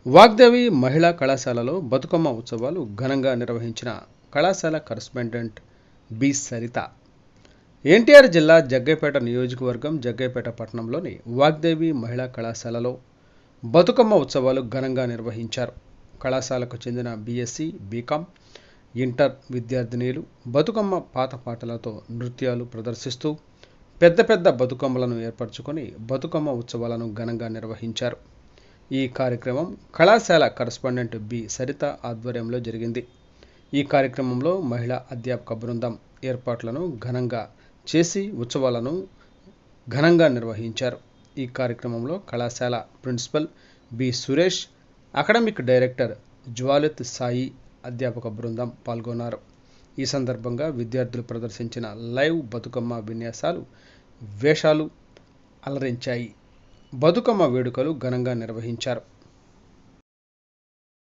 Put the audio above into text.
వాగ్దేవి మహిళా కళాశాలలో బతుకమ్మ ఉత్సవాలు ఘనంగా నిర్వహించిన కళాశాల కరస్పాండెంట్ బి సరిత. ఎన్టీఆర్ జిల్లా జగ్గైపేట నియోజకవర్గం జగ్గైపేట పట్టణంలోని వాగ్దేవి మహిళా కళాశాలలో బతుకమ్మ ఉత్సవాలు ఘనంగా నిర్వహించారు. కళాశాలకు చెందిన బీఎస్సీ, బీకామ్, ఇంటర్ విద్యార్థినీలు బతుకమ్మ పాత పాటలతో నృత్యాలు ప్రదర్శిస్తూ పెద్ద పెద్ద బతుకమ్మలను ఏర్పరచుకొని బతుకమ్మ ఉత్సవాలను ఘనంగా నిర్వహించారు. ఈ కార్యక్రమం కళాశాల కరస్పాండెంట్ బి సరిత ఆధ్వర్యంలో జరిగింది. ఈ కార్యక్రమంలో మహిళా అధ్యాపక బృందం ఏర్పాట్లను ఘనంగా చేసి ఉత్సవాలను ఘనంగా నిర్వహించారు. ఈ కార్యక్రమంలో కళాశాల principal B Suresh, academic director Jwalith Sai, అధ్యాపక బృందం పాల్గొన్నారు. ఈ సందర్భంగా విద్యార్థులు ప్రదర్శించిన లైవ్ బతుకమ్మ విన్యాసాలు, వేషాలు అలరించాయి. బతుకమ్మ వేడుకలు ఘనంగా నిర్వహించారు.